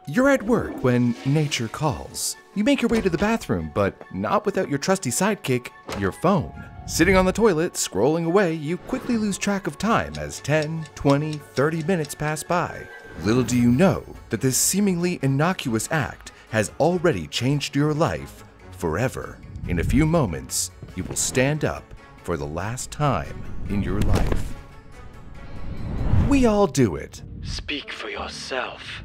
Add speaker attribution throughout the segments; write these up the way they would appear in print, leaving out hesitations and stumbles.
Speaker 1: You're at work when nature calls. You make your way to the bathroom, but not without your trusty sidekick, your phone. Sitting on the toilet, scrolling away, you quickly lose track of time as 10, 20, 30 minutes pass by. Little do you know that this seemingly innocuous act has already changed your life forever. In a few moments, you will stand up for the last time in your life. We all do it.
Speaker 2: Speak for yourself.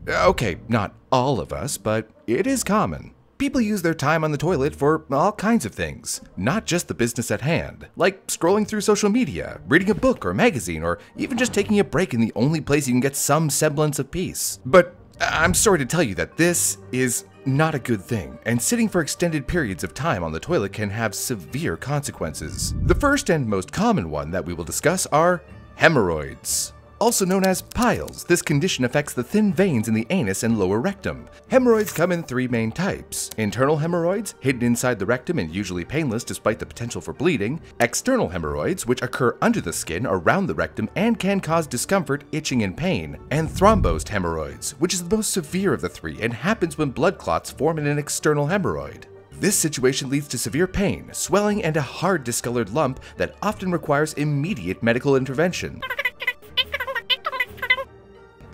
Speaker 1: Okay, not all of us, but it is common. People use their time on the toilet for all kinds of things, not just the business at hand, like scrolling through social media, reading a book or magazine, or even just taking a break in the only place you can get some semblance of peace. But I'm sorry to tell you that this is not a good thing, and sitting for extended periods of time on the toilet can have severe consequences. The first and most common one that we will discuss are hemorrhoids. Also known as piles, this condition affects the thin veins in the anus and lower rectum. Hemorrhoids come in three main types: internal hemorrhoids, hidden inside the rectum and usually painless despite the potential for bleeding; external hemorrhoids, which occur under the skin around the rectum and can cause discomfort, itching, and pain; and thrombosed hemorrhoids, which is the most severe of the three and happens when blood clots form in an external hemorrhoid. This situation leads to severe pain, swelling, and a hard discolored lump that often requires immediate medical intervention.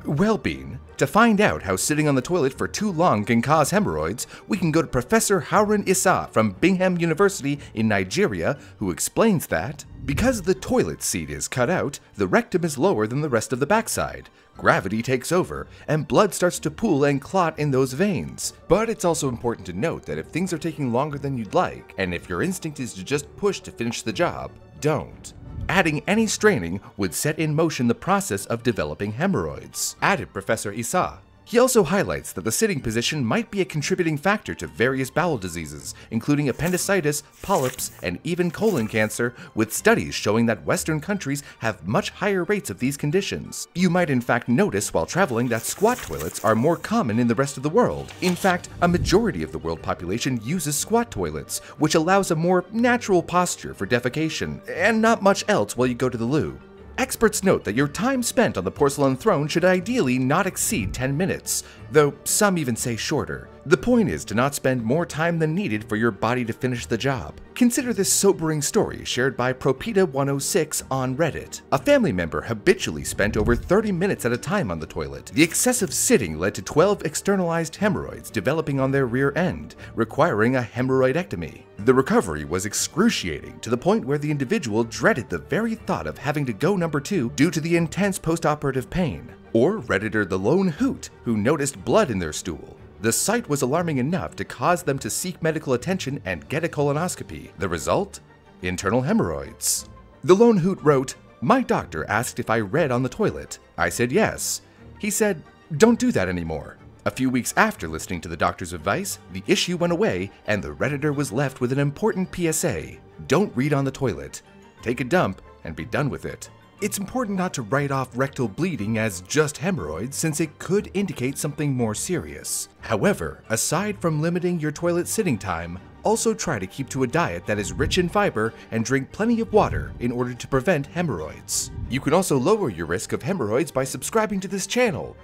Speaker 1: Well, Bean, to find out how sitting on the toilet for too long can cause hemorrhoids, we can go to Professor Harun Issa from Bingham University in Nigeria, who explains that because the toilet seat is cut out, the rectum is lower than the rest of the backside. Gravity takes over, and blood starts to pool and clot in those veins. But it's also important to note that if things are taking longer than you'd like, and if your instinct is to just push to finish the job, don't. Adding any straining would set in motion the process of developing hemorrhoids, added Professor Issa. He also highlights that the sitting position might be a contributing factor to various bowel diseases, including appendicitis, polyps, and even colon cancer, with studies showing that Western countries have much higher rates of these conditions. You might in fact notice while traveling that squat toilets are more common in the rest of the world. In fact, a majority of the world population uses squat toilets, which allows a more natural posture for defecation, and not much else while you go to the loo. Experts note that your time spent on the porcelain throne should ideally not exceed 10 minutes, though some even say shorter. The point is to not spend more time than needed for your body to finish the job. Consider this sobering story shared by Propita106 on Reddit. A family member habitually spent over 30 minutes at a time on the toilet. The excessive sitting led to 12 externalized hemorrhoids developing on their rear end, requiring a hemorrhoidectomy. The recovery was excruciating to the point where the individual dreaded the very thought of having to go number 2 due to the intense post-operative pain. Or Redditor the Lone Hoot, who noticed blood in their stool. The sight was alarming enough to cause them to seek medical attention and get a colonoscopy. The result? Internal hemorrhoids. The Lone Hoot wrote, "My doctor asked if I read on the toilet. I said yes. He said, 'Don't do that anymore.' A few weeks after listening to the doctor's advice, the issue went away and the Redditor was left with an important PSA. Don't read on the toilet. Take a dump and be done with it." It's important not to write off rectal bleeding as just hemorrhoids since it could indicate something more serious. However, aside from limiting your toilet sitting time, also try to keep to a diet that is rich in fiber and drink plenty of water in order to prevent hemorrhoids. You can also lower your risk of hemorrhoids by subscribing to this channel.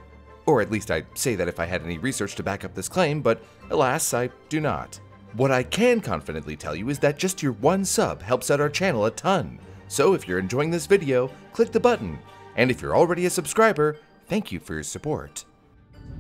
Speaker 1: Or at least I'd say that if I had any research to back up this claim, but alas, I do not. What I can confidently tell you is that just your one sub helps out our channel a ton. So if you're enjoying this video, click the button, and if you're already a subscriber, thank you for your support.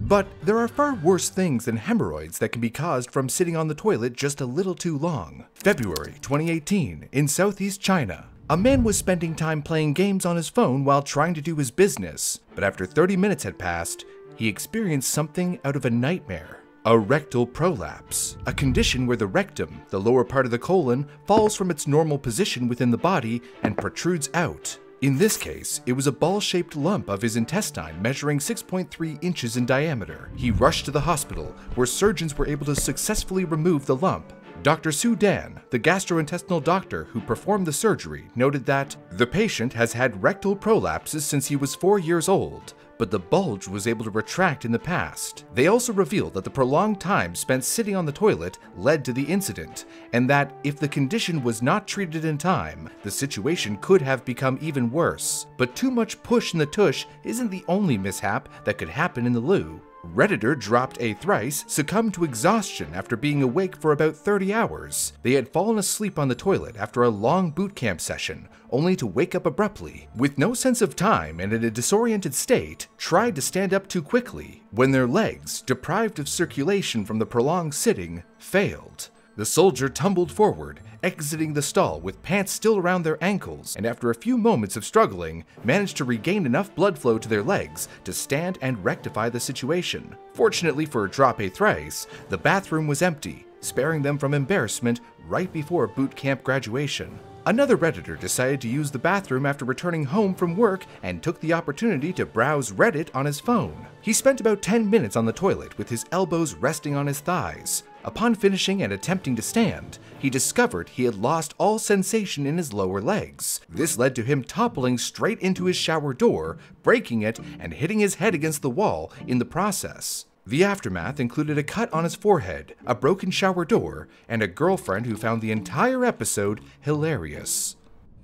Speaker 1: But there are far worse things than hemorrhoids that can be caused from sitting on the toilet just a little too long. February 2018, in Southeast China. A man was spending time playing games on his phone while trying to do his business, but after 30 minutes had passed, he experienced something out of a nightmare. A rectal prolapse, a condition where the rectum, the lower part of the colon, falls from its normal position within the body and protrudes out. In this case, it was a ball-shaped lump of his intestine measuring 6.3 inches in diameter. He rushed to the hospital, where surgeons were able to successfully remove the lump. Dr. Su Dan, the gastrointestinal doctor who performed the surgery, noted that the patient has had rectal prolapses since he was 4 years old, but the bulge was able to retract in the past. They also revealed that the prolonged time spent sitting on the toilet led to the incident, and that if the condition was not treated in time, the situation could have become even worse. But too much push in the tush isn't the only mishap that could happen in the loo. Redditor dropped a thrice succumbed to exhaustion after being awake for about 30 hours. They had fallen asleep on the toilet after a long boot camp session, only to wake up abruptly. With no sense of time and in a disoriented state, tried to stand up too quickly, when their legs, deprived of circulation from the prolonged sitting, failed. The soldier tumbled forward, exiting the stall with pants still around their ankles, and after a few moments of struggling, managed to regain enough blood flow to their legs to stand and rectify the situation. Fortunately for Drop a Thrice, the bathroom was empty, sparing them from embarrassment right before boot camp graduation. Another Redditor decided to use the bathroom after returning home from work and took the opportunity to browse Reddit on his phone. He spent about 10 minutes on the toilet with his elbows resting on his thighs. Upon finishing and attempting to stand, he discovered he had lost all sensation in his lower legs. This led to him toppling straight into his shower door, breaking it and hitting his head against the wall in the process. The aftermath included a cut on his forehead, a broken shower door, and a girlfriend who found the entire episode hilarious.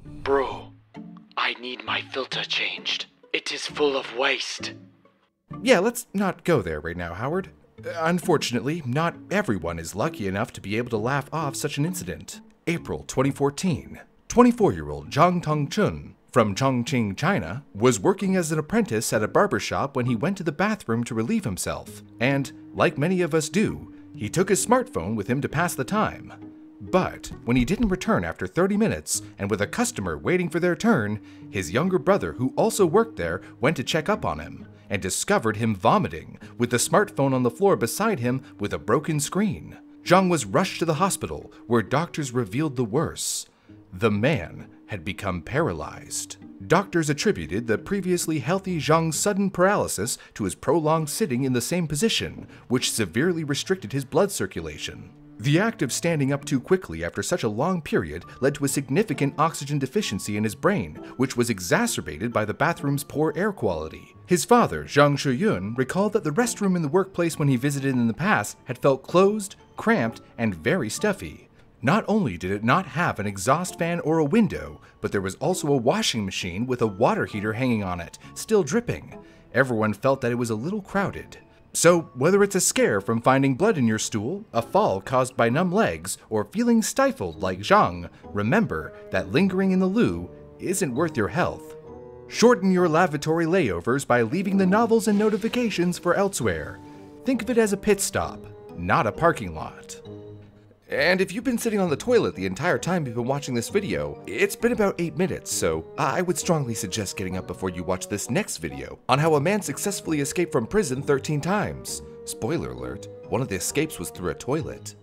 Speaker 2: Bro, I need my filter changed. It is full of waste.
Speaker 1: Yeah, let's not go there right now, Howard. Unfortunately, not everyone is lucky enough to be able to laugh off such an incident. April 2014. 24-year-old Zhang Tongchun from Chongqing, China, was working as an apprentice at a barbershop when he went to the bathroom to relieve himself. And, like many of us do, he took his smartphone with him to pass the time. But when he didn't return after 30 minutes, and with a customer waiting for their turn, his younger brother, who also worked there, went to check up on him, and discovered him vomiting, with the smartphone on the floor beside him with a broken screen. Zhang was rushed to the hospital, where doctors revealed the worst. The man had become paralyzed. Doctors attributed the previously healthy Zhang's sudden paralysis to his prolonged sitting in the same position, which severely restricted his blood circulation. The act of standing up too quickly after such a long period led to a significant oxygen deficiency in his brain, which was exacerbated by the bathroom's poor air quality. His father, Zhang Shuyun, recalled that the restroom in the workplace when he visited in the past had felt closed, cramped, and very stuffy. Not only did it not have an exhaust fan or a window, but there was also a washing machine with a water heater hanging on it, still dripping. Everyone felt that it was a little crowded. So, whether it's a scare from finding blood in your stool, a fall caused by numb legs, or feeling stifled like Zhang, remember that lingering in the loo isn't worth your health. Shorten your lavatory layovers by leaving the novels and notifications for elsewhere. Think of it as a pit stop, not a parking lot. And if you've been sitting on the toilet the entire time you've been watching this video, it's been about 8 minutes, so I would strongly suggest getting up before you watch this next video on how a man successfully escaped from prison 13 times. Spoiler alert, one of the escapes was through a toilet.